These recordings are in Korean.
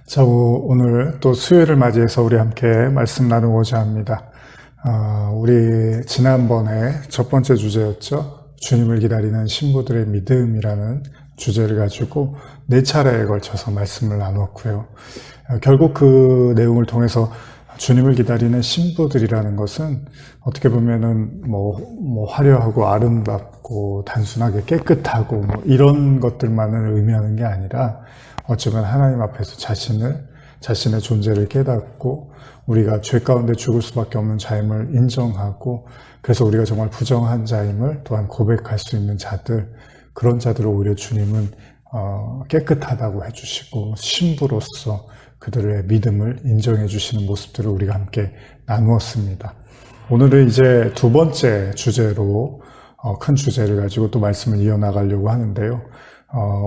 자, 오늘 또 수요일을 맞이해서 우리 함께 말씀 나누고자 합니다. 우리 지난번에 첫 번째 주제였죠. 주님을 기다리는 신부들의 믿음이라는 주제를 가지고 4차례에 걸쳐서 말씀을 나눴고요. 결국 그 내용을 통해서 주님을 기다리는 신부들이라는 것은 어떻게 보면은 화려하고 아름답고 단순하게 깨끗하고 이런 것들만을 의미하는 게 아니라 어쩌면 하나님 앞에서 자신의 존재를 깨닫고 우리가 죄 가운데 죽을 수밖에 없는 자임을 인정하고 그래서 우리가 정말 부정한 자임을 또한 고백할 수 있는 자들, 그런 자들을 오히려 주님은 깨끗하다고 해주시고 신부로서 그들의 믿음을 인정해 주시는 모습들을 우리가 함께 나누었습니다. 오늘은 이제 두 번째 주제로 큰 주제를 가지고 또 말씀을 이어나가려고 하는데요.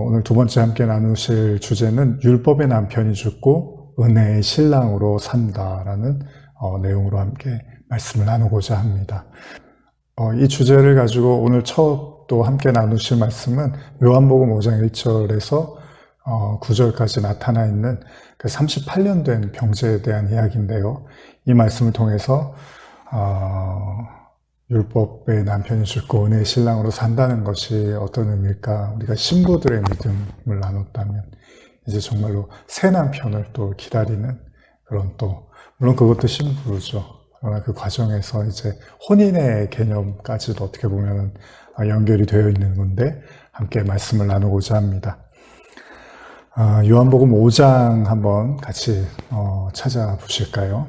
오늘 두 번째 함께 나누실 주제는 율법의 남편이 죽고 은혜의 신랑으로 산다라는 내용으로 함께 말씀을 나누고자 합니다. 이 주제를 가지고 오늘 첫 또 함께 나누실 말씀은 요한복음 5장 1절에서 9절까지 나타나 있는 그 38년 된 병자에 대한 이야기인데요. 이 말씀을 통해서 율법의 남편이 죽고 은혜의 신랑으로 산다는 것이 어떤 의미일까? 우리가 신부들의 믿음을 나눴다면 이제 정말로 새 남편을 또 기다리는 그런 또 물론 그것도 신부죠. 그러나 그 과정에서 이제 혼인의 개념까지도 어떻게 보면 연결이 되어 있는 건데 함께 말씀을 나누고자 합니다. 요한복음 5장 한번 같이 찾아보실까요?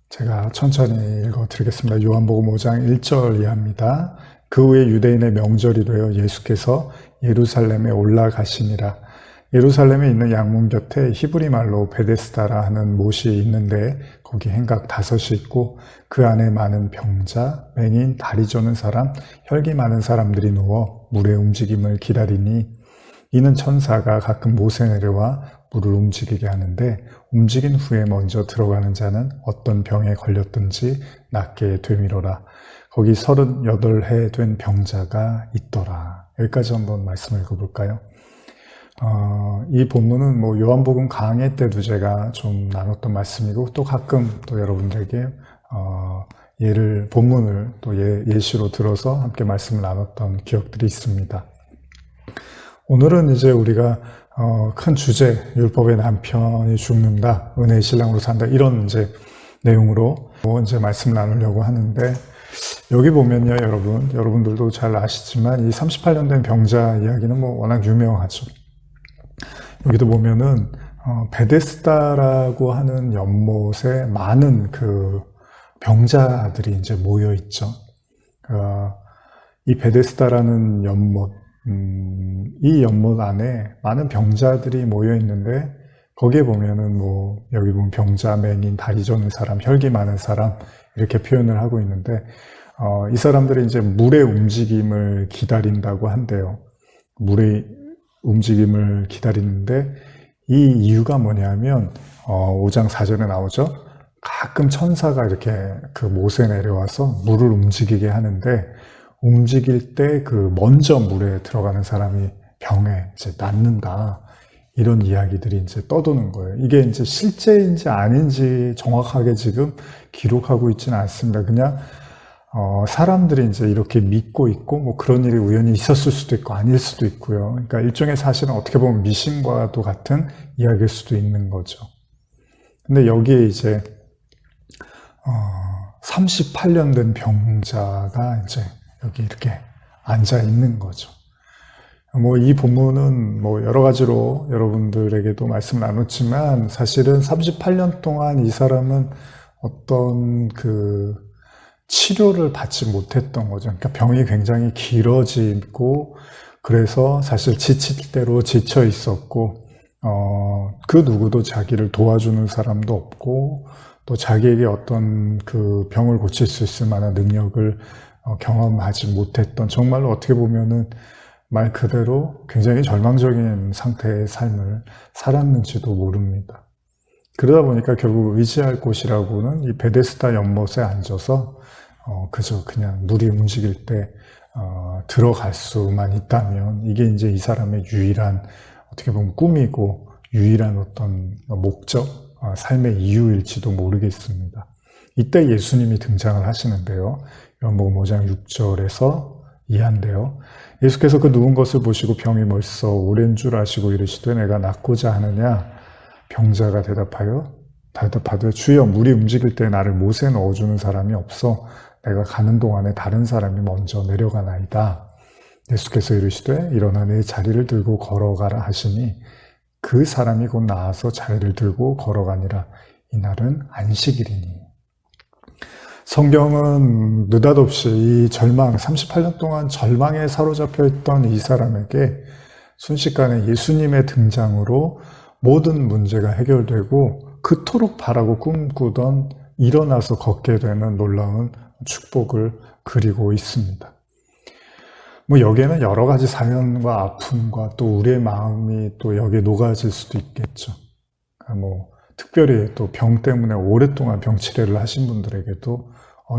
제가 천천히 읽어드리겠습니다. 요한복음 5장 1절 이하입니다. 그 후에 유대인의 명절이 되어 예수께서 예루살렘에 올라가시니라. 예루살렘에 있는 양문 곁에 히브리 말로 베데스다라 하는 못이 있는데 거기 행각 5이 있고 그 안에 많은 병자, 맹인, 다리 저는 사람, 혈기 많은 사람들이 누워 물의 움직임을 기다리니 이는 천사가 가끔 못에 내려와 물을 움직이게 하는데 움직인 후에 먼저 들어가는 자는 어떤 병에 걸렸든지 낫게 되미로라. 거기 38해 된 병자가 있더라. 여기까지 한번 말씀을 읽어볼까요? 이 본문은 요한복음 강해 때도 제가 좀 나눴던 말씀이고 또 가끔 또 여러분들에게 본문을 또 예시로 들어서 함께 말씀을 나눴던 기억들이 있습니다. 오늘은 이제 우리가 큰 주제, 율법의 남편이 죽는다, 은혜의 신랑으로 산다, 이런 이제 내용으로 이제 말씀 나누려고 하는데, 여기 보면요, 여러분들도 잘 아시지만, 이 38년 된 병자 이야기는 워낙 유명하죠. 여기도 보면은, 베데스다라고 하는 연못에 많은 그 병자들이 이제 모여 있죠. 이 베데스다라는 연못, 이 연못 안에 많은 병자들이 모여 있는데 거기에 보면은 여기 보면 병자, 맹인, 다리 저는 사람, 혈기 많은 사람 이렇게 표현을 하고 있는데 이 사람들이 이제 물의 움직임을 기다린다고 한대요. 물의 움직임을 기다리는데 이 이유가 뭐냐면 5장 4절에 나오죠. 가끔 천사가 이렇게 그 못에 내려와서 물을 움직이게 하는데 움직일 때 그 먼저 물에 들어가는 사람이 병에 이제 낫는다. 이런 이야기들이 이제 떠도는 거예요. 이게 이제 실제인지 아닌지 정확하게 지금 기록하고 있지는 않습니다. 그냥 사람들이 이제 이렇게 믿고 있고 그런 일이 우연히 있었을 수도 있고 아닐 수도 있고요. 그러니까 일종의 사실은 어떻게 보면 미신과도 같은 이야기일 수도 있는 거죠. 근데 여기에 이제 38년 된 병자가 이제 여기 이렇게 앉아 있는 거죠. 이 본문은 여러 가지로 여러분들에게도 말씀 나눴지만 사실은 38년 동안 이 사람은 어떤 그 치료를 받지 못했던 거죠. 그러니까 병이 굉장히 길어지고 그래서 사실 지칠 대로 지쳐 있었고 그 누구도 자기를 도와주는 사람도 없고 또 자기에게 어떤 그 병을 고칠 수 있을 만한 능력을 경험하지 못했던 정말로 어떻게 보면은 말 그대로 굉장히 절망적인 상태의 삶을 살았는지도 모릅니다. 그러다 보니까 결국 의지할 곳이라고는 이 베데스다 연못에 앉아서 그저 그냥 물이 움직일 때 들어갈 수만 있다면 이게 이제 이 사람의 유일한 어떻게 보면 꿈이고 유일한 어떤 목적, 삶의 이유일지도 모르겠습니다. 이때 예수님이 등장을 하시는데요. 요한복음 5장 6절에서 이하인데요. 예수께서 그 누운 것을 보시고 병이 벌써 오랜 줄 아시고 이르시되 내가 낫고자 하느냐? 병자가 대답하되 주여 물이 움직일 때 나를 못에 넣어주는 사람이 없어 내가 가는 동안에 다른 사람이 먼저 내려가나이다. 예수께서 이르시되 일어나 내 자리를 들고 걸어가라 하시니 그 사람이 곧 나아서 자리를 들고 걸어가니라. 이날은 안식일이니. 성경은 느닷없이 이 38년 동안 절망에 사로잡혀 있던 이 사람에게 순식간에 예수님의 등장으로 모든 문제가 해결되고 그토록 바라고 꿈꾸던 일어나서 걷게 되는 놀라운 축복을 그리고 있습니다. 여기에는 여러 가지 사연과 아픔과 또 우리의 마음이 또 여기에 녹아질 수도 있겠죠. 특별히 또 병 때문에 오랫동안 병 치료를 하신 분들에게도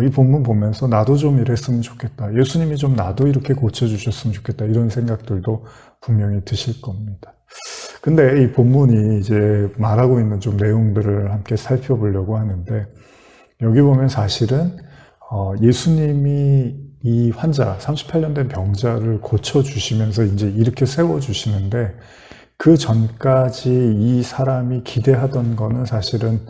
이 본문 보면서 나도 좀 이랬으면 좋겠다. 예수님이 좀 나도 이렇게 고쳐주셨으면 좋겠다. 이런 생각들도 분명히 드실 겁니다. 근데 이 본문이 이제 말하고 있는 좀 내용들을 함께 살펴보려고 하는데 여기 보면 사실은 예수님이 이 환자, 38년 된 병자를 고쳐주시면서 이제 이렇게 세워주시는데 그 전까지 이 사람이 기대하던 거는 사실은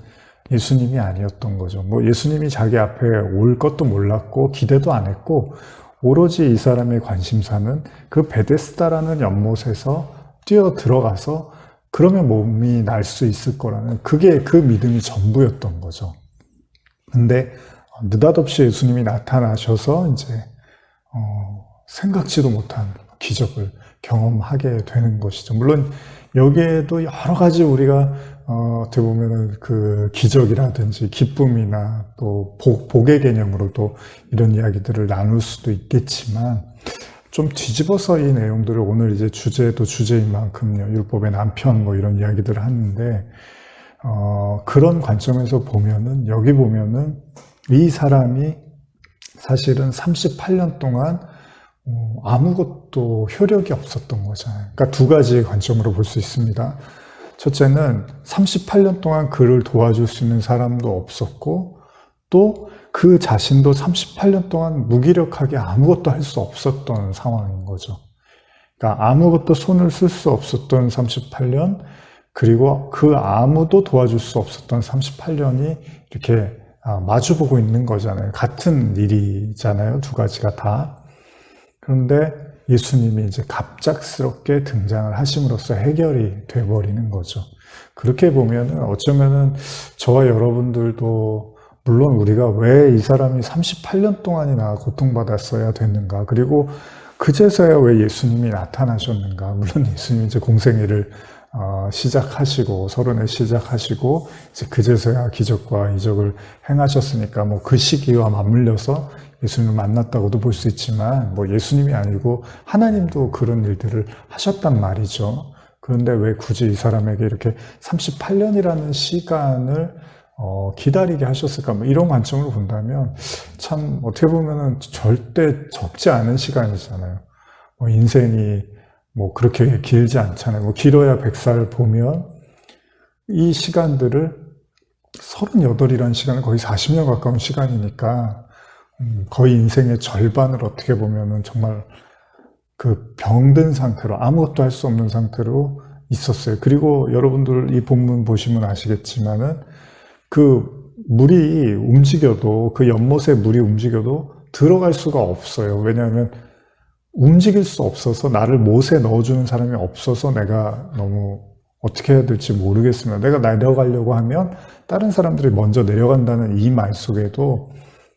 예수님이 아니었던 거죠. 예수님이 자기 앞에 올 것도 몰랐고 기대도 안 했고 오로지 이 사람의 관심사는 그 베데스다라는 연못에서 뛰어 들어가서 그러면 몸이 날 수 있을 거라는 그게 그 믿음이 전부였던 거죠. 근데 느닷없이 예수님이 나타나셔서 이제 생각지도 못한 기적을 경험하게 되는 것이죠. 물론 여기에도 여러 가지 우리가 어떻게 보면은 그 기적이라든지 기쁨이나 또 복의 개념으로도 이런 이야기들을 나눌 수도 있겠지만 좀 뒤집어서 이 내용들을 오늘 이제 주제도 주제인 만큼요. 율법의 남편 이런 이야기들을 하는데 그런 관점에서 보면은 여기 보면은 이 사람이 사실은 38년 동안 아무것도 효력이 없었던 거잖아요. 그러니까 두 가지의 관점으로 볼 수 있습니다. 첫째는 38년 동안 그를 도와줄 수 있는 사람도 없었고 또 그 자신도 38년 동안 무기력하게 아무것도 할 수 없었던 상황인 거죠. 그러니까 아무것도 손을 쓸 수 없었던 38년 그리고 그 아무도 도와줄 수 없었던 38년이 이렇게 마주보고 있는 거잖아요. 같은 일이잖아요. 두 가지가 다. 그런데 예수님이 이제 갑작스럽게 등장을 하심으로써 해결이 돼버리는 거죠. 그렇게 보면은 어쩌면은 저와 여러분들도 물론 우리가 왜 이 사람이 38년 동안이나 고통받았어야 됐는가, 그리고 그제서야 왜 예수님이 나타나셨는가. 물론 예수님이 이제 공생애를 시작하시고 서른에 시작하시고 이제 그제서야 기적과 이적을 행하셨으니까 그 시기와 맞물려서 예수님을 만났다고도 볼 수 있지만 예수님이 아니고 하나님도 그런 일들을 하셨단 말이죠. 그런데 왜 굳이 이 사람에게 이렇게 38년이라는 시간을 기다리게 하셨을까? 이런 관점으로 본다면 참 어떻게 보면은 절대 적지 않은 시간이잖아요. 인생이 그렇게 길지 않잖아요. 길어야 100살 보면 이 시간들을 38이라는 시간은 거의 40년 가까운 시간이니까 거의 인생의 절반을 어떻게 보면은 정말 그 병든 상태로 아무것도 할 수 없는 상태로 있었어요. 그리고 여러분들 이 본문 보시면 아시겠지만은 그 물이 움직여도 그 연못에 물이 움직여도 들어갈 수가 없어요. 왜냐하면 움직일 수 없어서 나를 못에 넣어주는 사람이 없어서 내가 너무 어떻게 해야 될지 모르겠습니다. 내가 내려가려고 하면 다른 사람들이 먼저 내려간다는 이 말 속에도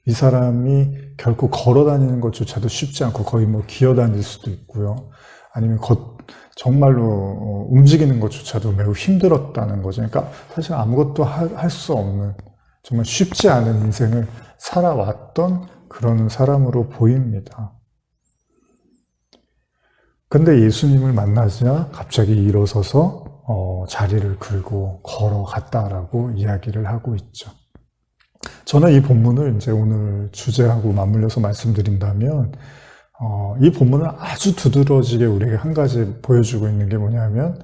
이 사람이 결코 걸어 다니는 것조차도 쉽지 않고 거의 기어 다닐 수도 있고요. 아니면 정말로 움직이는 것조차도 매우 힘들었다는 거죠. 그러니까 사실 아무것도 할 수 없는 정말 쉽지 않은 인생을 살아왔던 그런 사람으로 보입니다. 근데 예수님을 만나자 갑자기 일어서서 자리를 걸고 걸어갔다라고 이야기를 하고 있죠. 저는 이 본문을 이제 오늘 주제하고 맞물려서 말씀드린다면 이 본문은 아주 두드러지게 우리에게 한 가지 보여주고 있는 게 뭐냐면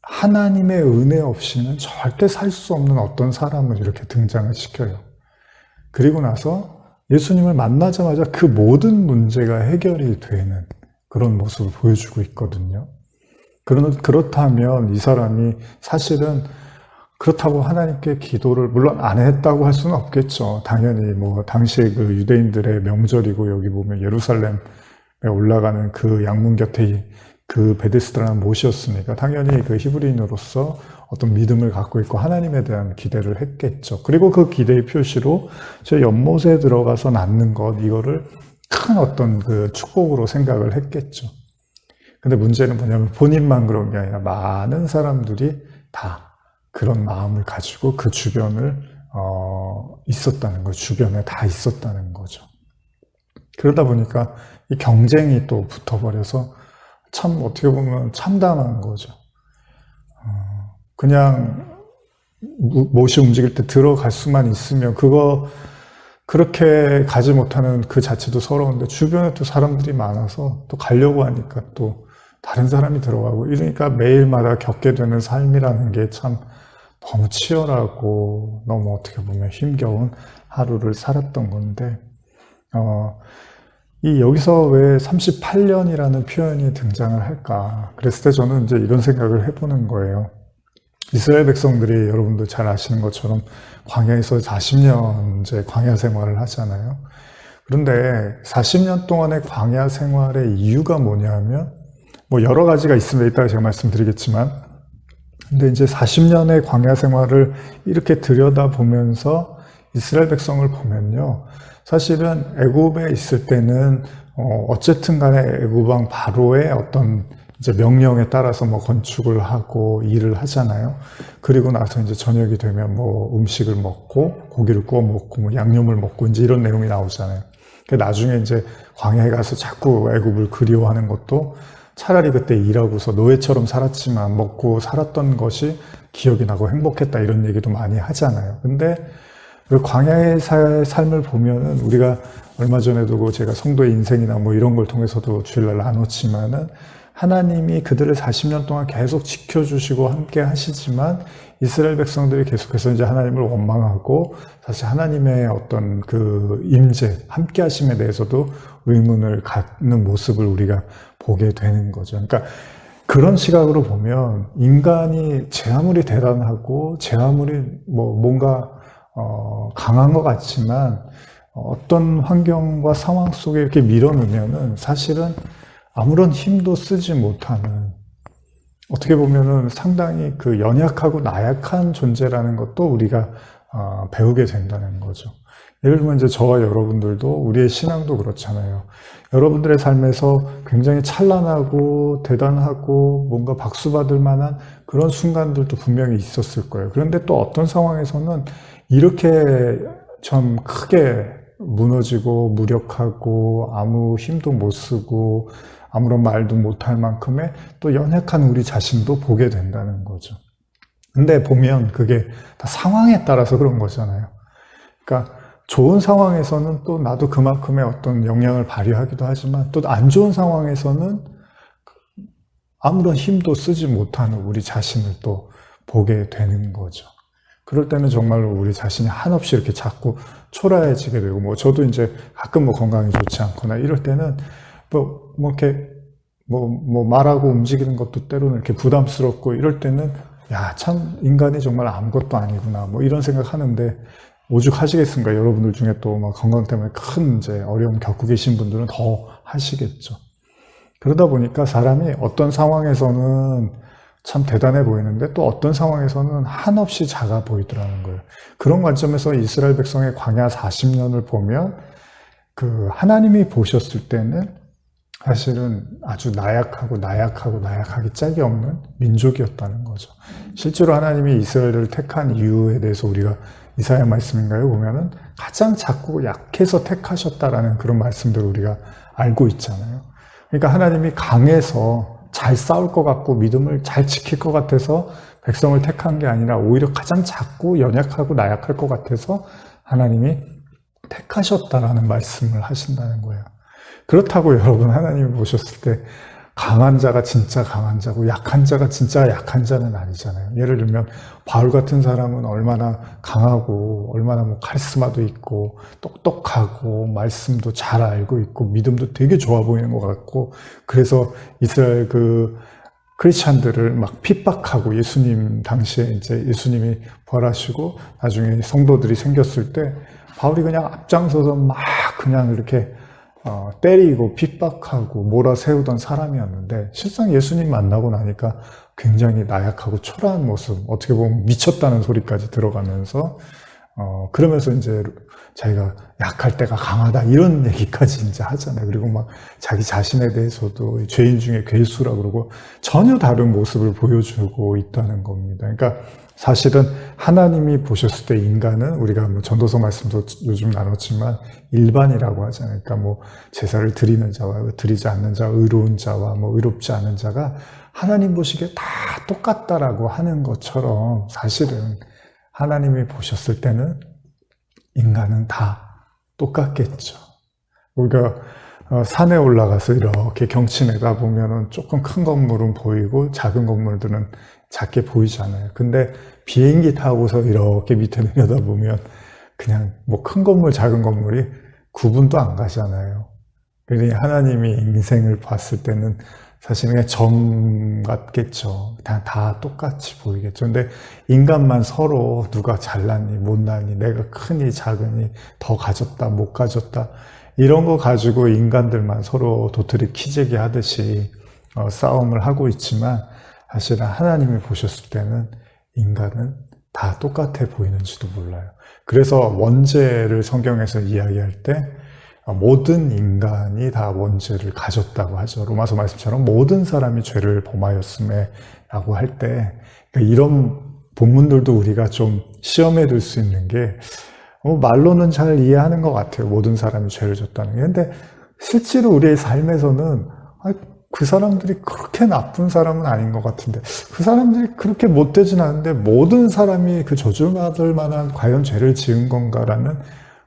하나님의 은혜 없이는 절대 살 수 없는 어떤 사람을 이렇게 등장을 시켜요. 그리고 나서 예수님을 만나자마자 그 모든 문제가 해결이 되는 그런 모습을 보여주고 있거든요. 그렇다면 이 사람이 사실은 그렇다고 하나님께 기도를 물론 안 했다고 할 수는 없겠죠. 당연히 뭐 당시에 그 유대인들의 명절이고 여기 보면 예루살렘에 올라가는 그 양문 곁에 그 베데스다라는 못이었으니까 당연히 그 히브리인으로서 어떤 믿음을 갖고 있고 하나님에 대한 기대를 했겠죠. 그리고 그 기대의 표시로 저 연못에 들어가서 낫는 것 이거를 큰 어떤 그 축복으로 생각을 했겠죠. 근데 문제는 뭐냐면 본인만 그런 게 아니라 많은 사람들이 다 그런 마음을 가지고 그 주변을 있었다는 거, 주변에 다 있었다는 거죠. 그러다 보니까 이 경쟁이 또 붙어버려서 참 어떻게 보면 참담한 거죠. 그냥 못이 움직일 때 들어갈 수만 있으면 그렇게 가지 못하는 그 자체도 서러운데 주변에 또 사람들이 많아서 또 가려고 하니까 또 다른 사람이 들어가고 이러니까 매일마다 겪게 되는 삶이라는 게 참 너무 치열하고 너무 어떻게 보면 힘겨운 하루를 살았던 건데 여기서 왜 38년이라는 표현이 등장을 할까? 그랬을 때 저는 이제 이런 생각을 해보는 거예요. 이스라엘 백성들이 여러분도 잘 아시는 것처럼 광야에서 40년 이제 광야 생활을 하잖아요. 그런데 40년 동안의 광야 생활의 이유가 뭐냐면 뭐 여러 가지가 있습니다. 이따가 제가 말씀드리겠지만 근데 이제 40년의 광야 생활을 이렇게 들여다보면서 이스라엘 백성을 보면요. 사실은 애굽에 있을 때는 어쨌든 간에 애굽 왕 바로의 어떤 이제 명령에 따라서 뭐 건축을 하고 일을 하잖아요. 그리고 나서 이제 저녁이 되면 뭐 음식을 먹고 고기를 구워 먹고 뭐 양념을 먹고 이제 이런 내용이 나오잖아요. 나중에 이제 광야에 가서 자꾸 애굽을 그리워하는 것도 차라리 그때 일하고서 노예처럼 살았지만 먹고 살았던 것이 기억이 나고 행복했다 이런 얘기도 많이 하잖아요. 근데 그 광야의 삶을 보면은 우리가 얼마 전에도 제가 성도의 인생이나 뭐 이런 걸 통해서도 주일날 나눴지만은 하나님이 그들을 40년 동안 계속 지켜주시고 함께 하시지만 이스라엘 백성들이 계속해서 이제 하나님을 원망하고 사실 하나님의 어떤 그 임재, 함께 하심에 대해서도 의문을 갖는 모습을 우리가 보게 되는 거죠. 그러니까 그런 시각으로 보면 인간이 제 아무리 대단하고 제 아무리 뭐 뭔가 강한 것 같지만 어떤 환경과 상황 속에 이렇게 밀어넣으면은 사실은 아무런 힘도 쓰지 못하는 어떻게 보면은 상당히 그 연약하고 나약한 존재라는 것도 우리가 배우게 된다는 거죠. 예를 들면 이제 저와 여러분들도 우리의 신앙도 그렇잖아요. 여러분들의 삶에서 굉장히 찬란하고 대단하고 뭔가 박수 받을 만한 그런 순간들도 분명히 있었을 거예요. 그런데 또 어떤 상황에서는 이렇게 좀 크게 무너지고 무력하고 아무 힘도 못 쓰고 아무런 말도 못할 만큼의 또 연약한 우리 자신도 보게 된다는 거죠. 근데 보면 그게 다 상황에 따라서 그런 거잖아요. 그러니까 좋은 상황에서는 또 나도 그만큼의 어떤 영향을 발휘하기도 하지만 또 안 좋은 상황에서는 아무런 힘도 쓰지 못하는 우리 자신을 또 보게 되는 거죠. 그럴 때는 정말로 우리 자신이 한없이 이렇게 자꾸 초라해지게 되고, 뭐 저도 이제 가끔 뭐 건강이 좋지 않거나 이럴 때는 뭐 이렇게 뭐 말하고 움직이는 것도 때로는 이렇게 부담스럽고 이럴 때는 야, 참 인간이 정말 아무것도 아니구나 뭐 이런 생각하는데 오죽하시겠습니까? 여러분들 중에 또 막 건강 때문에 큰 이제 어려움 겪고 계신 분들은 더 하시겠죠. 그러다 보니까 사람이 어떤 상황에서는 참 대단해 보이는데 또 어떤 상황에서는 한없이 작아 보이더라는 거예요. 그런 관점에서 이스라엘 백성의 광야 40년을 보면 그 하나님이 보셨을 때는 사실은 아주 나약하기 짝이 없는 민족이었다는 거죠. 실제로 하나님이 이스라엘을 택한 이유에 대해서 우리가 이사야 말씀인가요? 보면은 가장 작고 약해서 택하셨다라는 그런 말씀들을 우리가 알고 있잖아요. 그러니까 하나님이 강해서 잘 싸울 것 같고 믿음을 잘 지킬 것 같아서 백성을 택한 게 아니라 오히려 가장 작고 연약하고 나약할 것 같아서 하나님이 택하셨다라는 말씀을 하신다는 거예요. 그렇다고 여러분 하나님이 보셨을 때 강한 자가 진짜 강한 자고 약한 자가 진짜 약한 자는 아니잖아요. 예를 들면 바울 같은 사람은 얼마나 강하고 얼마나 뭐 카리스마도 있고 똑똑하고 말씀도 잘 알고 있고 믿음도 되게 좋아 보이는 것 같고, 그래서 이스라엘 그 크리스찬들을 막 핍박하고, 예수님 당시에 이제 예수님이 부활하시고 나중에 성도들이 생겼을 때 바울이 그냥 앞장서서 막 그냥 이렇게 때리고 핍박하고 몰아세우던 사람이었는데, 실상 예수님 만나고 나니까 굉장히 나약하고 초라한 모습, 어떻게 보면 미쳤다는 소리까지 들어가면서 그러면서 이제 자기가 약할 때가 강하다 이런 얘기까지 이제 하잖아요. 그리고 막 자기 자신에 대해서도 죄인 중에 괴수라 그러고 전혀 다른 모습을 보여주고 있다는 겁니다. 그러니까 사실은 하나님이 보셨을 때 인간은, 우리가 뭐 전도서 말씀도 요즘 나눴지만 일반이라고 하잖아요. 그러니까 뭐 제사를 드리는 자와 드리지 않는 자, 의로운 자와 뭐 의롭지 않은 자가 하나님 보시기에 다 똑같다라고 하는 것처럼, 사실은 하나님이 보셨을 때는 인간은 다 똑같겠죠. 우리가 산에 올라가서 이렇게 경치 내다보면은 조금 큰 건물은 보이고 작은 건물들은 작게 보이잖아요. 근데 비행기 타고서 이렇게 밑에 내려다보면 그냥 뭐 큰 건물 작은 건물이 구분도 안 가잖아요. 그러니 하나님이 인생을 봤을 때는 사실 그냥 점 같겠죠. 다 똑같이 보이겠죠. 근데 인간만 서로 누가 잘났니 못났니, 내가 크니 작으니, 더 가졌다 못 가졌다, 이런 거 가지고 인간들만 서로 도토리 키재기 하듯이 싸움을 하고 있지만, 사실은 하나님이 보셨을 때는 인간은 다 똑같아 보이는지도 몰라요. 그래서 원죄를 성경에서 이야기할 때 모든 인간이 다 원죄를 가졌다고 하죠. 로마서 말씀처럼 모든 사람이 죄를 범하였음에 라고 할 때, 그러니까 이런 본문들도 우리가 좀 시험에 들 수 있는 게, 말로는 잘 이해하는 것 같아요. 모든 사람이 죄를 졌다는 게. 근데 실제로 우리의 삶에서는 그 사람들이 그렇게 나쁜 사람은 아닌 것 같은데, 그 사람들이 그렇게 못되진 않은데 모든 사람이 그 저주받을 만한 과연 죄를 지은 건가라는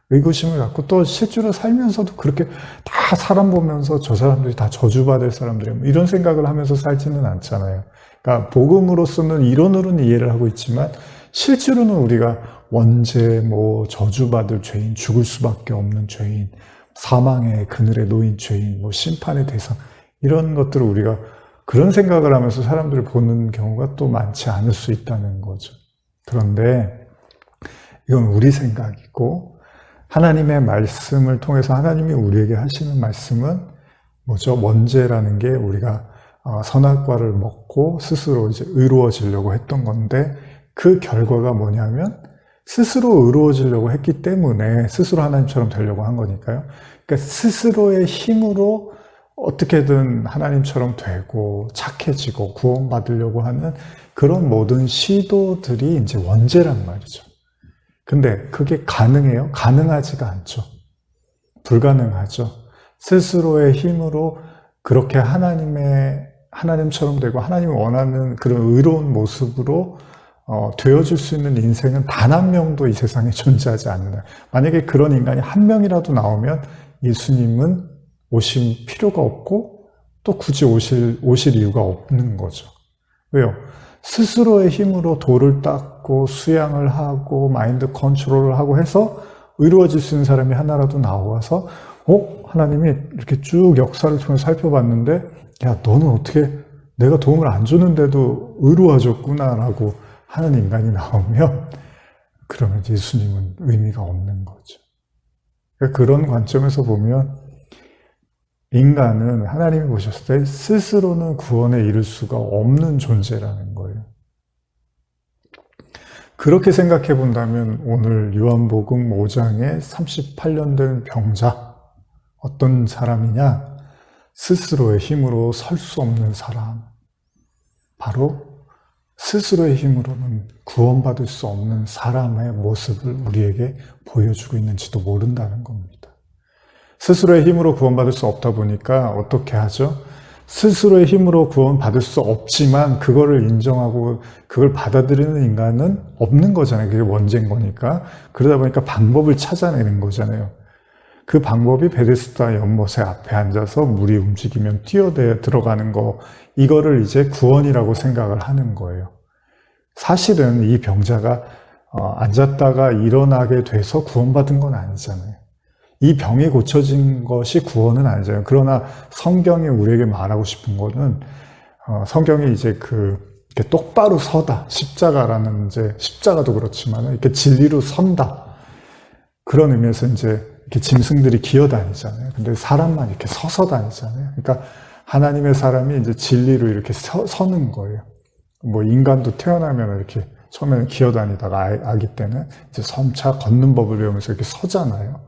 의구심을 갖고, 또 실제로 살면서도 그렇게 다 사람 보면서 저 사람들이 다 저주받을 사람들이야, 이런 생각을 하면서 살지는 않잖아요. 그러니까 복음으로서는 이론으로는 이해를 하고 있지만 실제로는 우리가 원죄, 뭐 저주받을 죄인, 죽을 수밖에 없는 죄인, 사망의 그늘에 놓인 죄인, 뭐 심판의 대상, 이런 것들을 우리가 그런 생각을 하면서 사람들을 보는 경우가 또 많지 않을 수 있다는 거죠. 그런데 이건 우리 생각이고, 하나님의 말씀을 통해서 하나님이 우리에게 하시는 말씀은 뭐죠? 원죄라는 게 우리가 선악과를 먹고 스스로 이제 의로워지려고 했던 건데, 그 결과가 뭐냐면 스스로 의로워지려고 했기 때문에 스스로 하나님처럼 되려고 한 거니까요. 그러니까 스스로의 힘으로 어떻게든 하나님처럼 되고 착해지고 구원받으려고 하는 그런 모든 시도들이 이제 원죄란 말이죠. 근데 그게 가능해요? 가능하지가 않죠. 불가능하죠. 스스로의 힘으로 그렇게 하나님처럼 되고 하나님이 원하는 그런 의로운 모습으로 되어줄 수 있는 인생은 단 한 명도 이 세상에 존재하지 않는다. 만약에 그런 인간이 한 명이라도 나오면 예수님은 오실 필요가 없고 또 굳이 오실 이유가 없는 거죠. 왜요? 스스로의 힘으로 돌을 닦고 수양을 하고 마인드 컨트롤을 하고 해서 의로워질 수 있는 사람이 하나라도 나와서 하나님이 이렇게 쭉 역사를 통해서 살펴봤는데, 야, 너는 어떻게 내가 도움을 안 줬는데도 의로워졌구나 라고 하는 인간이 나오면, 그러면 예수님은 의미가 없는 거죠. 그러니까 그런 관점에서 보면 인간은 하나님이 보셨을 때 스스로는 구원에 이를 수가 없는 존재라는 거예요. 그렇게 생각해 본다면 오늘 요한복음 5장에 38년 된 병자, 어떤 사람이냐? 스스로의 힘으로 설 수 없는 사람, 바로 스스로의 힘으로는 구원받을 수 없는 사람의 모습을 우리에게 보여주고 있는지도 모른다는 겁니다. 스스로의 힘으로 구원받을 수 없다 보니까 어떻게 하죠? 스스로의 힘으로 구원받을 수 없지만 그거를 인정하고 그걸 받아들이는 인간은 없는 거잖아요. 그게 원죄인 거니까. 그러다 보니까 방법을 찾아내는 거잖아요. 그 방법이 베데스다 연못의 앞에 앉아서 물이 움직이면 들어가는 거, 이거를 이제 구원이라고 생각을 하는 거예요. 사실은 이 병자가 앉았다가 일어나게 돼서 구원받은 건 아니잖아요. 이 병이 고쳐진 것이 구원은 아니잖아요. 그러나 성경이 우리에게 말하고 싶은 거는 성경이 이제 이렇게 똑바로 서다, 십자가라는 이제 십자가도 그렇지만 이렇게 진리로 선다, 그런 의미에서 이제 이렇게 짐승들이 기어다니잖아요. 근데 사람만 이렇게 서서 다니잖아요. 그러니까 하나님의 사람이 이제 진리로 이렇게 서는 거예요. 뭐 인간도 태어나면 이렇게 처음에는 기어다니다가 아기 때는 이제 점차 걷는 법을 배우면서 이렇게 서잖아요.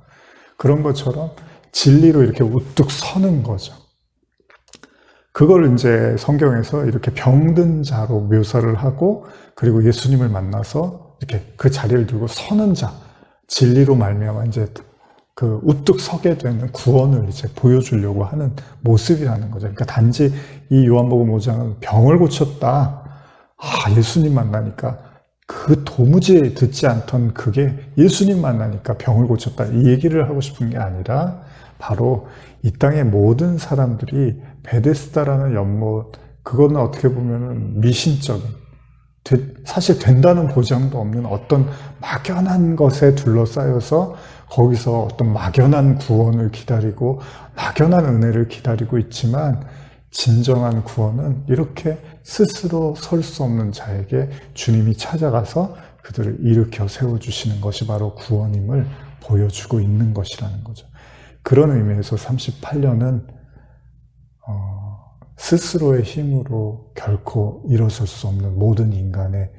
그런 것처럼 진리로 이렇게 우뚝 서는 거죠. 그걸 이제 성경에서 이렇게 병든 자로 묘사를 하고, 그리고 예수님을 만나서 이렇게 그 자리를 들고 서는 자, 진리로 말미암아 이제 그 우뚝 서게 되는 구원을 이제 보여주려고 하는 모습이라는 거죠. 그러니까 단지 이 요한복음 5장은 병을 고쳤다, 예수님 만나니까 그 도무지 듣지 않던 그게 예수님 만나니까 병을 고쳤다, 이 얘기를 하고 싶은 게 아니라 바로 이 땅의 모든 사람들이 베데스다라는 연못, 그거는 어떻게 보면 미신적인, 사실 된다는 보장도 없는 어떤 막연한 것에 둘러싸여서 거기서 어떤 막연한 구원을 기다리고 막연한 은혜를 기다리고 있지만, 진정한 구원은 이렇게 스스로 설 수 없는 자에게 주님이 찾아가서 그들을 일으켜 세워주시는 것이 바로 구원임을 보여주고 있는 것이라는 거죠. 그런 의미에서 38년은 스스로의 힘으로 결코 일어설 수 없는 모든 인간의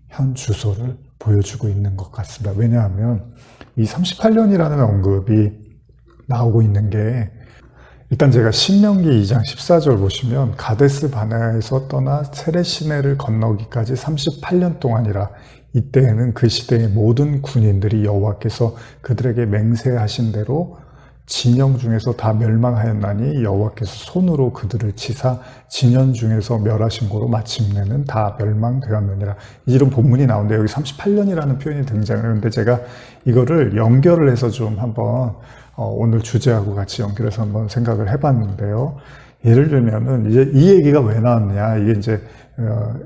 현 주소를 보여주고 있는 것 같습니다. 왜냐하면 이 38년이라는 언급이 나오고 있는 게, 일단 제가 신명기 2장 14절 보시면 가데스 바네아에서 떠나 세레시네를 건너기까지 38년 동안이라, 이때에는 그 시대의 모든 군인들이 여호와께서 그들에게 맹세하신 대로 진영 중에서 다 멸망하였나니 여호와께서 손으로 그들을 치사 진영 중에서 멸하신 고로 마침내는 다 멸망되었느니라. 이런 본문이 나오는데 여기 38년이라는 표현이 등장을 했는데, 제가 이거를 연결을 해서 좀 한번 오늘 주제하고 같이 연결해서 한번 생각을 해봤는데요. 예를 들면은 이제 이 얘기가 왜 나왔냐, 이게 이제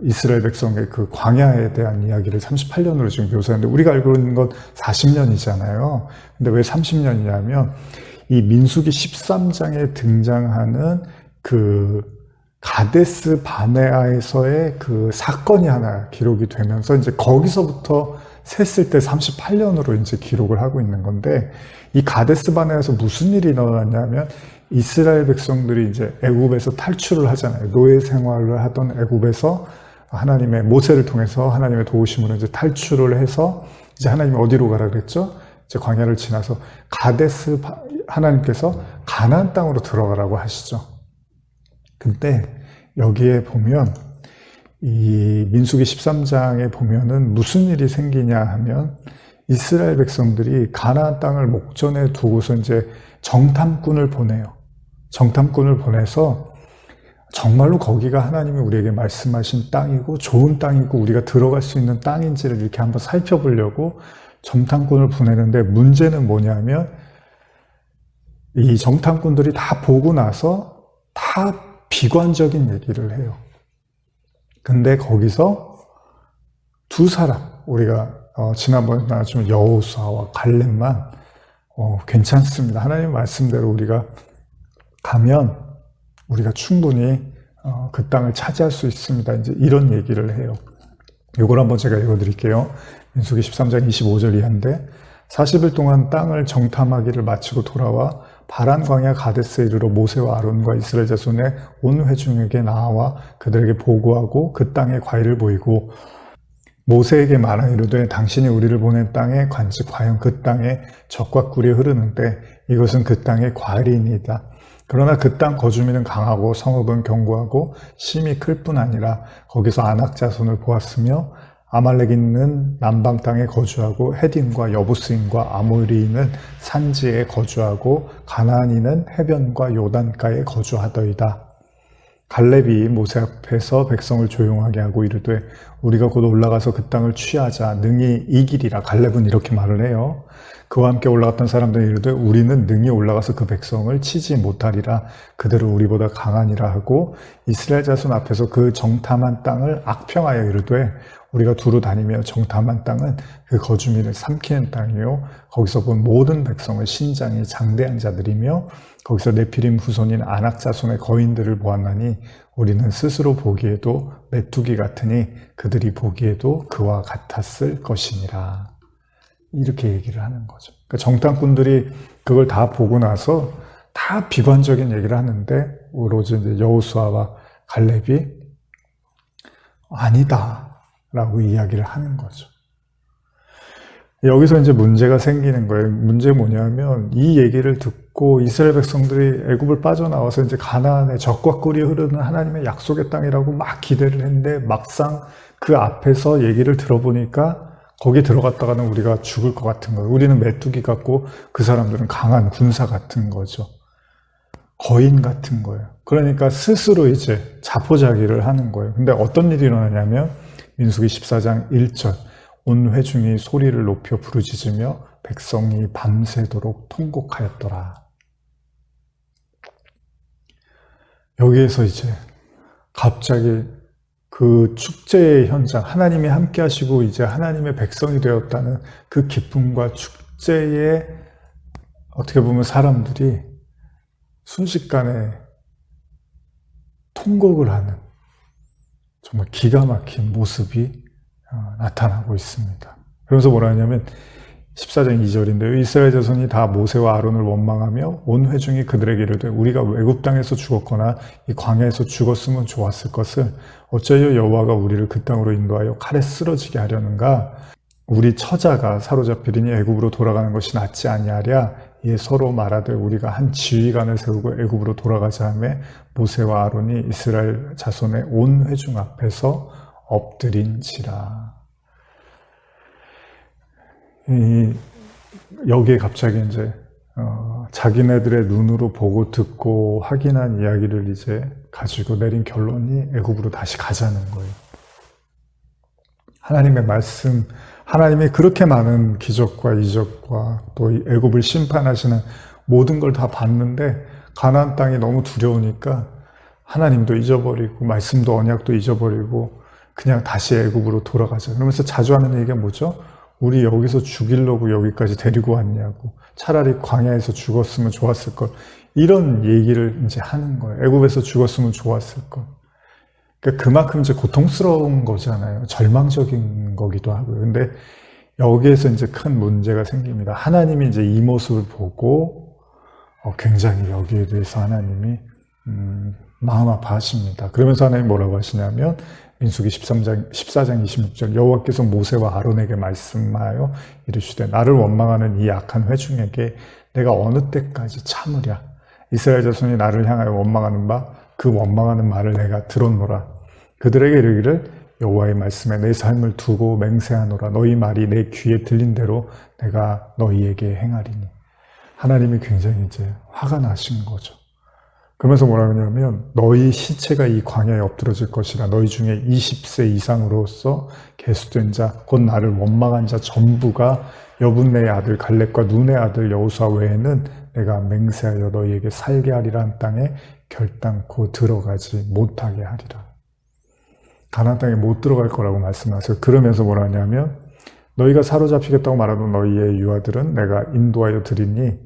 이스라엘 백성의 그 광야에 대한 이야기를 38년으로 지금 묘사했는데, 우리가 알고 있는 건 40년이잖아요. 근데 왜 30년이냐면 이 민수기 13장에 등장하는 그 가데스 바네아에서의 그 사건이 하나 기록이 되면서 이제 거기서부터 셌을 때 38년으로 이제 기록을 하고 있는 건데, 이 가데스 바네아에서 무슨 일이 일어났냐면 이스라엘 백성들이 이제 애굽에서 탈출을 하잖아요. 노예 생활을 하던 애굽에서 하나님의 모세를 통해서 하나님의 도우심으로 이제 탈출을 해서 이제 하나님이 어디로 가라 그랬죠? 이제 광야를 지나서 하나님께서 가나안 땅으로 들어가라고 하시죠. 근데 여기에 보면 이 민수기 13장에 보면은 무슨 일이 생기냐 하면, 이스라엘 백성들이 가나안 땅을 목전에 두고서 이제 정탐꾼을 보내요. 정탐꾼을 보내서 정말로 거기가 하나님이 우리에게 말씀하신 땅이고 좋은 땅이고 우리가 들어갈 수 있는 땅인지를 이렇게 한번 살펴보려고 정탐꾼을 보내는데, 문제는 뭐냐면 이 정탐꾼들이 다 보고 나서 다 비관적인 얘기를 해요. 근데 거기서 두 사람, 우리가 지난번에 나왔지만 여호수아와 갈렙만 괜찮습니다. 하나님 말씀대로 우리가 가면 우리가 충분히 그 땅을 차지할 수 있습니다. 이제 이런 얘기를 해요. 이걸 한번 제가 읽어드릴게요. 민수기 13장 25절 이하인데, 40일 동안 땅을 정탐하기를 마치고 돌아와 바란 광야 가데스에 이르러 모세와 아론과 이스라엘 자손의 온 회중에게 나와 그들에게 보고하고 그 땅의 과일을 보이고, 모세에게 말하 이르되 당신이 우리를 보낸 땅에 관즉 과연 그 땅에 젖과 꿀이 흐르는데 이것은 그 땅의 과일이니이다. 그러나 그 땅 거주민은 강하고 성읍은 견고하고 심이 클 뿐 아니라 거기서 아낙 자손을 보았으며, 아말렉인은 남방 땅에 거주하고 헤딘과 여부스인과 아모리인은 산지에 거주하고 가나안인은 해변과 요단가에 거주하더이다. 갈렙이 모세 앞에서 백성을 조용하게 하고 이르되 우리가 곧 올라가서 그 땅을 취하자 능히 이기리라. 갈렙은 이렇게 말을 해요. 그와 함께 올라갔던 사람들이 이르되 우리는 능히 올라가서 그 백성을 치지 못하리라. 그들은 우리보다 강하니라 하고 이스라엘 자손 앞에서 그 정탐한 땅을 악평하여 이르되 우리가 두루 다니며 정탐한 땅은 그 거주민을 삼키는 땅이요 거기서 본 모든 백성을 신장이 장대한 자들이며 거기서 네피림 후손인 아낙 자손의 거인들을 보았나니 우리는 스스로 보기에도 메뚜기 같으니 그들이 보기에도 그와 같았을 것이니라. 이렇게 얘기를 하는 거죠. 그러니까 정탐꾼들이 그걸 다 보고 나서 다 비관적인 얘기를 하는데 오로지 이제 여호수아와 갈렙이 아니다라고 이야기를 하는 거죠. 여기서 이제 문제가 생기는 거예요. 문제 뭐냐면 이 얘기를 듣고 이스라엘 백성들이 애굽을 빠져나와서 이제 가나안의 적과 꿀이 흐르는 하나님의 약속의 땅이라고 막 기대를 했는데 막상 그 앞에서 얘기를 들어보니까 거기에 들어갔다가는 우리가 죽을 것 같은 거예요. 우리는 메뚜기 같고 그 사람들은 강한 군사 같은 거죠. 거인 같은 거예요. 그러니까 스스로 이제 자포자기를 하는 거예요. 근데 어떤 일이 일어나냐면 민수기 14장 1절 온 회중이 소리를 높여 부르짖으며 백성이 밤새도록 통곡하였더라. 여기에서 이제 갑자기 그 축제의 현장, 하나님이 함께 하시고 이제 하나님의 백성이 되었다는 그 기쁨과 축제에 어떻게 보면 사람들이 순식간에 통곡을 하는 정말 기가 막힌 모습이 나타나고 있습니다. 그러면서 뭐라 하냐면 14장 2절인데요. 이스라엘 자손이 다 모세와 아론을 원망하며 온 회중이 그들에게 이르되 우리가 외국 땅에서 죽었거나 이 광야에서 죽었으면 좋았을 것을 어찌하여 여호와가 우리를 그 땅으로 인도하여 칼에 쓰러지게 하려는가? 우리 처자가 사로잡히리니 애굽으로 돌아가는 것이 낫지 아니하랴? 이에 서로 말하되 우리가 한 지휘관을 세우고 애굽으로 돌아가자 하매 모세와 아론이 이스라엘 자손의 온 회중 앞에서 엎드린지라. 여기에 갑자기 이제 자기네들의 눈으로 보고 듣고 확인한 이야기를 이제 가지고 내린 결론이 애굽으로 다시 가자는 거예요. 하나님의 말씀, 하나님이 그렇게 많은 기적과 이적과 또 애굽을 심판하시는 모든 걸 다 봤는데 가나안 땅이 너무 두려우니까 하나님도 잊어버리고 말씀도 언약도 잊어버리고 그냥 다시 애굽으로 돌아가자. 그러면서 자주 하는 얘기가 뭐죠? 우리 여기서 죽이려고 여기까지 데리고 왔냐고. 차라리 광야에서 죽었으면 좋았을 걸. 이런 얘기를 이제 하는 거예요. 애굽에서 죽었으면 좋았을 걸. 그러니까 그만큼 이제 고통스러운 거잖아요. 절망적인 거기도 하고요. 근데 여기에서 이제 큰 문제가 생깁니다. 하나님이 이제 이 모습을 보고 굉장히 여기에 대해서 하나님이 마음 아파하십니다. 그러면서 하나님 뭐라고 하시냐면 민수기 14장 26절 여호와께서 모세와 아론에게 말씀하여 이르시되 나를 원망하는 이 악한 회중에게 내가 어느 때까지 참으랴. 이스라엘 자손이 나를 향하여 원망하는 바 그 원망하는 말을 내가 들었노라. 그들에게 이르기를 여호와의 말씀에 내 삶을 두고 맹세하노라. 너희 말이 내 귀에 들린 대로 내가 너희에게 행하리니. 하나님이 굉장히 이제 화가 나신 거죠. 그러면서 뭐라 하냐면 너희 시체가 이 광야에 엎드러질 것이라. 너희 중에 20세 이상으로서 계수된 자 곧 나를 원망한 자 전부가 여분네의 아들 갈렙과 눈의 아들 여호수아 외에는 내가 맹세하여 너희에게 살게 하리라 한 땅에 결단코 들어가지 못하게 하리라. 가나안 땅에 못 들어갈 거라고 말씀하세요. 그러면서 뭐라 하냐면 너희가 사로잡히겠다고 말하던 너희의 유아들은 내가 인도하여 드리니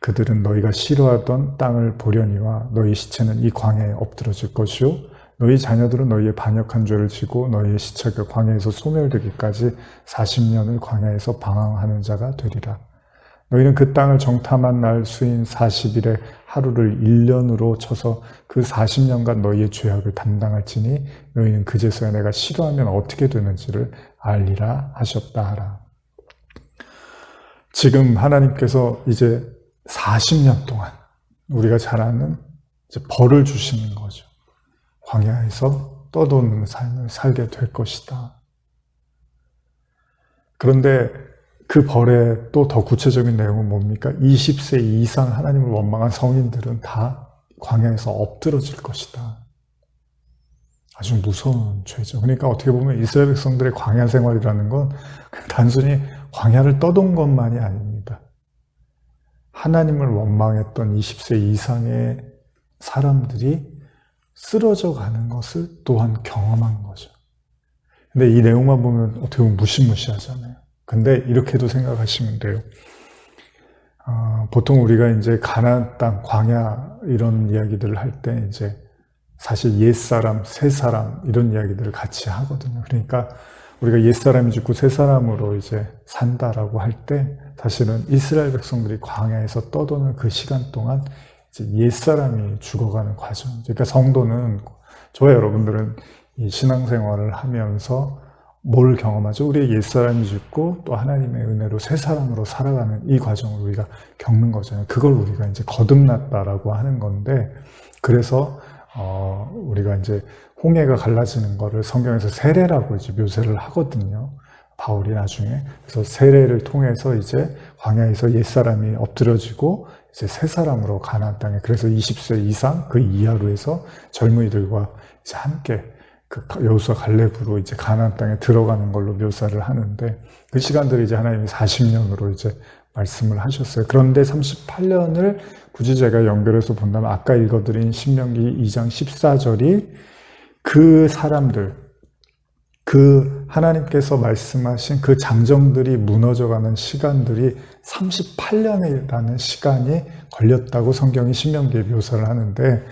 그들은 너희가 싫어하던 땅을 보려니와 너희 시체는 이 광야에 엎드러질 것이요 너희 자녀들은 너희의 반역한 죄를 지고 너희의 시체가 광야에서 소멸되기까지 40년을 광야에서 방황하는 자가 되리라. 너희는 그 땅을 정탐한 날 수인 40일의 하루를 1년으로 쳐서 그 40년간 너희의 죄악을 담당할지니 너희는 그제서야 내가 싫어하면 어떻게 되는지를 알리라 하셨다 하라. 지금 하나님께서 이제 40년 동안 우리가 잘 아는 이제 벌을 주시는 거죠. 광야에서 떠도는 삶을 살게 될 것이다. 그런데 그 벌의 또 더 구체적인 내용은 뭡니까? 20세 이상 하나님을 원망한 성인들은 다 광야에서 엎드러질 것이다. 아주 무서운 죄죠. 그러니까 어떻게 보면 이스라엘 백성들의 광야 생활이라는 건 단순히 광야를 떠돈 것만이 아닙니다. 하나님을 원망했던 20세 이상의 사람들이 쓰러져 가는 것을 또한 경험한 거죠. 근데 이 내용만 보면 어떻게 보면 무시무시하잖아요. 근데 이렇게도 생각하시면 돼요. 보통 우리가 이제 가나안 땅, 광야 이런 이야기들을 할 때 이제 사실 옛사람, 새사람 이런 이야기들을 같이 하거든요. 그러니까 우리가 옛사람이 죽고 새사람으로 이제 산다라고 할 때 사실은 이스라엘 백성들이 광야에서 떠도는 그 시간 동안 이제 옛사람이 죽어가는 과정. 그러니까 성도는, 저와 여러분들은 이 신앙생활을 하면서 뭘 경험하죠? 우리의 옛사람이 죽고 또 하나님의 은혜로 새사람으로 살아가는 이 과정을 우리가 겪는 거잖아요. 그걸 우리가 이제 거듭났다라고 하는 건데, 그래서 우리가 이제 홍해가 갈라지는 거를 성경에서 세례라고 이제 묘사를 하거든요. 바울이 나중에. 그래서 세례를 통해서 이제 광야에서 옛사람이 엎드려지고 이제 새 사람으로 가나안 땅에, 그래서 20세 이상 그 이하로 해서 젊은이들과 이제 함께 그 여호수아 갈렙으로 이제 가나안 땅에 들어가는 걸로 묘사를 하는데, 그 시간들이 이제 하나님이 40년으로 이제 말씀을 하셨어요. 그런데 38년을 굳이 제가 연결해서 본다면 아까 읽어드린 신명기 2장 14절이 그 사람들, 그 하나님께서 말씀하신 그 장정들이 무너져가는 시간들이 38년이라는 시간이 걸렸다고 성경이 신명기에 묘사를 하는데,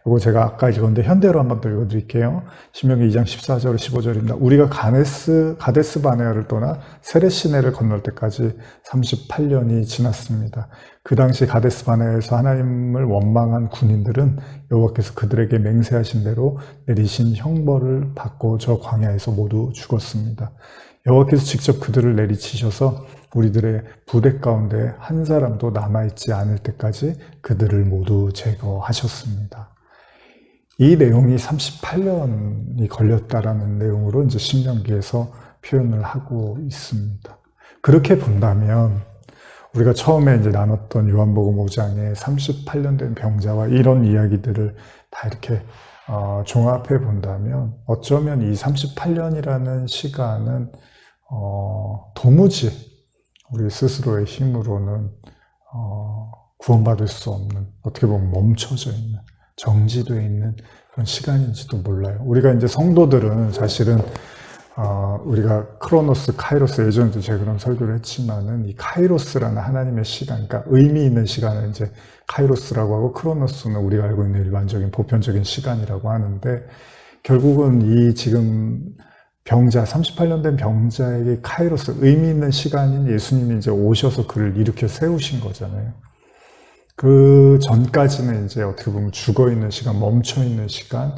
이거 제가 아까 읽었는데 현대로 한번 더 읽어드릴게요. 신명기 2장 14절 15절입니다. 우리가 가데스 바네아를 떠나 세렛 시내를 건널 때까지 38년이 지났습니다. 그 당시 가데스 바네아에서 하나님을 원망한 군인들은 여호와께서 그들에게 맹세하신 대로 내리신 형벌을 받고 저 광야에서 모두 죽었습니다. 여호와께서 직접 그들을 내리치셔서 우리들의 부대 가운데 한 사람도 남아있지 않을 때까지 그들을 모두 제거하셨습니다. 이 내용이 38년이 걸렸다라는 내용으로 이제 신명기에서 표현을 하고 있습니다. 그렇게 본다면 우리가 처음에 이제 나눴던 요한복음 5장에 38년 된 병자와 이런 이야기들을 다 이렇게 종합해 본다면 어쩌면 이 38년이라는 시간은 도무지 우리 스스로의 힘으로는 구원받을 수 없는, 어떻게 보면 멈춰져 있는, 정지되어 있는 그런 시간인지도 몰라요. 우리가 이제 성도들은 사실은 우리가 크로노스, 카이로스, 예전에도 제가 그런 설교를 했지만은 이 카이로스라는 하나님의 시간, 그러니까 의미 있는 시간을 이제 카이로스라고 하고, 크로노스는 우리가 알고 있는 일반적인 보편적인 시간이라고 하는데, 결국은 이 지금 병자, 38년 된 병자에게 카이로스, 의미 있는 시간인 예수님이 이제 오셔서 그를 일으켜 세우신 거잖아요. 그 전까지는 이제 어떻게 보면 죽어있는 시간, 멈춰있는 시간,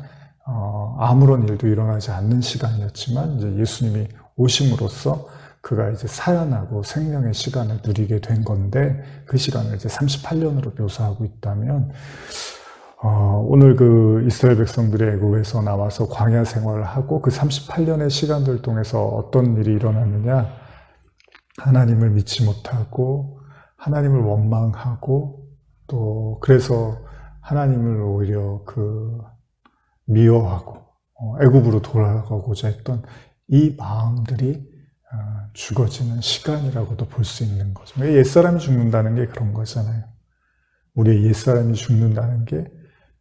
아무런 일도 일어나지 않는 시간이었지만, 이제 예수님이 오심으로써 그가 이제 살아나고 생명의 시간을 누리게 된 건데, 그 시간을 이제 38년으로 묘사하고 있다면, 오늘 그 이스라엘 백성들이 애굽에서 나와서 광야 생활을 하고 그 38년의 시간들 통해서 어떤 일이 일어났느냐, 하나님을 믿지 못하고, 하나님을 원망하고, 또 그래서 하나님을 오히려 미워하고 애굽으로 돌아가고자 했던 이 마음들이 죽어지는 시간이라고도 볼 수 있는 거죠. 옛사람이 죽는다는 게 그런 거잖아요. 우리의 옛사람이 죽는다는 게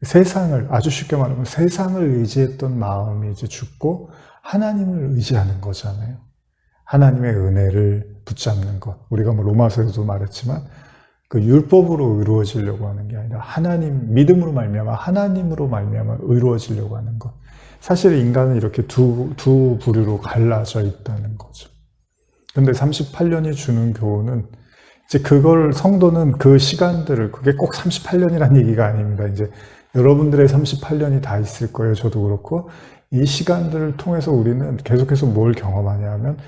세상을, 아주 쉽게 말하면 세상을 의지했던 마음이 이제 죽고 하나님을 의지하는 거잖아요. 하나님의 은혜를 붙잡는 것. 우리가 로마서에서도 말했지만 그 율법으로 이루어지려고 하는 게 아니라 하나님, 믿음으로 말미암아 하나님으로 말미암아 이루어지려고 하는 것. 사실 인간은 이렇게 두 부류로 갈라져 있다는 거죠. 근데 38년이 주는 교훈은 이제 그걸, 성도는 그 시간들을, 그게 꼭 38년이란 얘기가 아닙니다. 이제 여러분들의 38년이 다 있을 거예요. 저도 그렇고. 이 시간들을 통해서 우리는 계속해서 뭘 경험하냐 하면,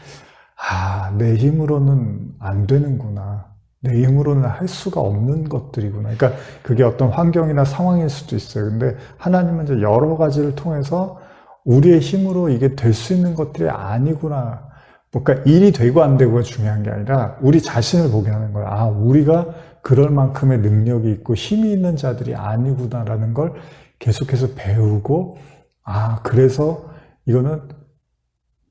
내 힘으로는 안 되는구나. 내 힘으로는 할 수가 없는 것들이구나. 그러니까 그게 어떤 환경이나 상황일 수도 있어요. 근데 하나님은 이제 여러 가지를 통해서 우리의 힘으로 이게 될 수 있는 것들이 아니구나. 그러니까 일이 되고 안 되고가 중요한 게 아니라 우리 자신을 보게 하는 거예요. 우리가 그럴 만큼의 능력이 있고 힘이 있는 자들이 아니구나라는 걸 계속해서 배우고, 그래서 이거는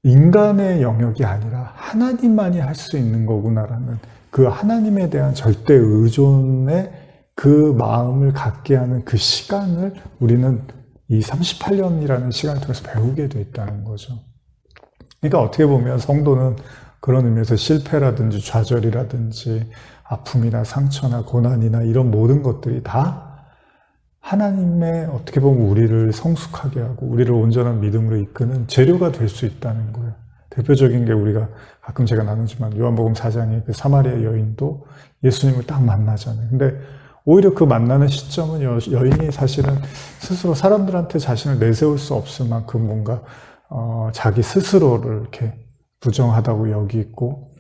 인간의 영역이 아니라 하나님만이 할 수 있는 거구나라는 그 하나님에 대한 절대 의존의 그 마음을 갖게 하는 그 시간을 우리는 이 38년이라는 시간을 통해서 배우게 돼 있다는 거죠. 그러니까 어떻게 보면 성도는 그런 의미에서 실패라든지 좌절이라든지 아픔이나 상처나 고난이나 이런 모든 것들이 다 하나님의 어떻게 보면 우리를 성숙하게 하고 우리를 온전한 믿음으로 이끄는 재료가 될 수 있다는 거예요. 대표적인 게 우리가 가끔 제가 나누지만 요한복음 4장의 그 사마리아 여인도 예수님을 딱 만나잖아요. 근데 오히려 그 만나는 시점은 여인이 사실은 스스로 사람들한테 자신을 내세울 수 없을 만큼 뭔가 자기 스스로를 이렇게 부정하다고 여기고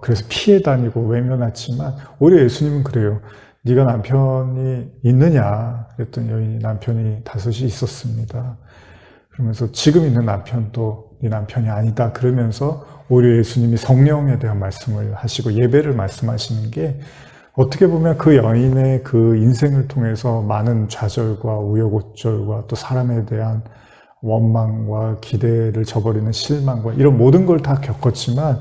그래서 피해 다니고 외면했지만 오히려 예수님은 그래요. 네가 남편이 있느냐? 그랬더니 여인이 남편이 5이 있었습니다. 그러면서 지금 있는 남편도 네 남편이 아니다. 그러면서 오히려 예수님이 성령에 대한 말씀을 하시고 예배를 말씀하시는 게 어떻게 보면 그 여인의 그 인생을 통해서 많은 좌절과 우여곡절과 또 사람에 대한 원망과 기대를 저버리는 실망과 이런 모든 걸 다 겪었지만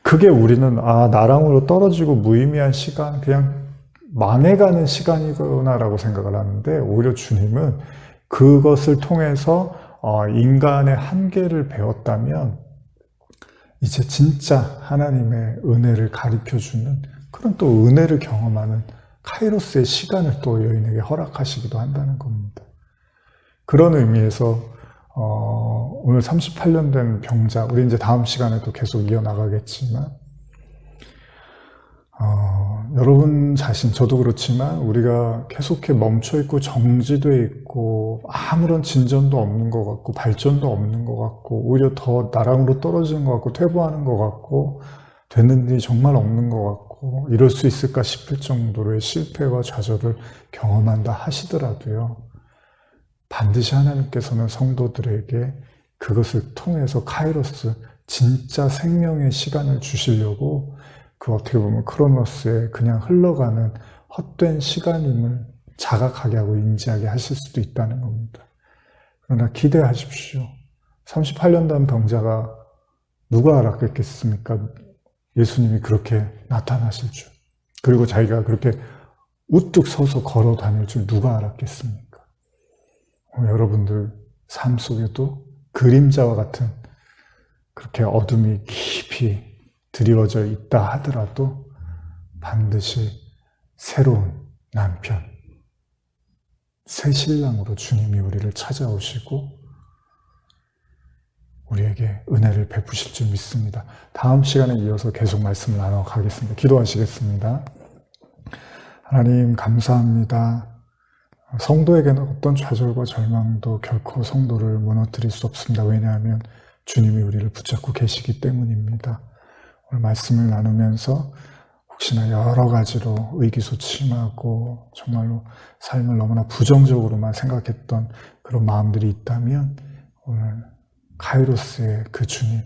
그게 우리는 나랑으로 떨어지고 무의미한 시간, 그냥 만회가는 시간이구나라고 생각을 하는데 오히려 주님은 그것을 통해서 인간의 한계를 배웠다면 이제 진짜 하나님의 은혜를 가르쳐주는 그런 또 은혜를 경험하는 카이로스의 시간을 또 여인에게 허락하시기도 한다는 겁니다. 그런 의미에서 오늘 38년 된 병자, 우리 이제 다음 시간에도 계속 이어나가겠지만 여러분 자신, 저도 그렇지만 우리가 계속해 멈춰있고 정지돼 있고 아무런 진전도 없는 것 같고 발전도 없는 것 같고 오히려 더 나랑으로 떨어지는 것 같고 퇴보하는 것 같고 되는 일이 정말 없는 것 같고 이럴 수 있을까 싶을 정도로의 실패와 좌절을 경험한다 하시더라도요. 반드시 하나님께서는 성도들에게 그것을 통해서 카이로스, 진짜 생명의 시간을 주시려고 그 어떻게 보면 크로노스의 그냥 흘러가는 헛된 시간임을 자각하게 하고 인지하게 하실 수도 있다는 겁니다. 그러나 기대하십시오. 38년 된 병자가 누가 알았겠습니까? 예수님이 그렇게 나타나실 줄. 그리고 자기가 그렇게 우뚝 서서 걸어 다닐 줄 누가 알았겠습니까? 여러분들 삶 속에도 그림자와 같은 그렇게 어둠이 깊이 드리워져 있다 하더라도 반드시 새로운 남편, 새 신랑으로 주님이 우리를 찾아오시고 우리에게 은혜를 베푸실 줄 믿습니다. 다음 시간에 이어서 계속 말씀을 나눠가겠습니다. 기도하시겠습니다. 하나님 감사합니다. 성도에게는 어떤 좌절과 절망도 결코 성도를 무너뜨릴 수 없습니다. 왜냐하면 주님이 우리를 붙잡고 계시기 때문입니다. 오늘 말씀을 나누면서 혹시나 여러 가지로 의기소침하고 정말로 삶을 너무나 부정적으로만 생각했던 그런 마음들이 있다면 오늘 카이로스의 그 주님,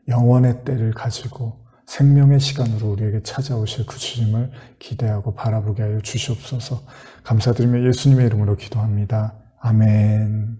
영원의 때를 가지고 생명의 시간으로 우리에게 찾아오실 그 주님을 기대하고 바라보게 하여 주시옵소서. 감사드리며 예수님의 이름으로 기도합니다. 아멘.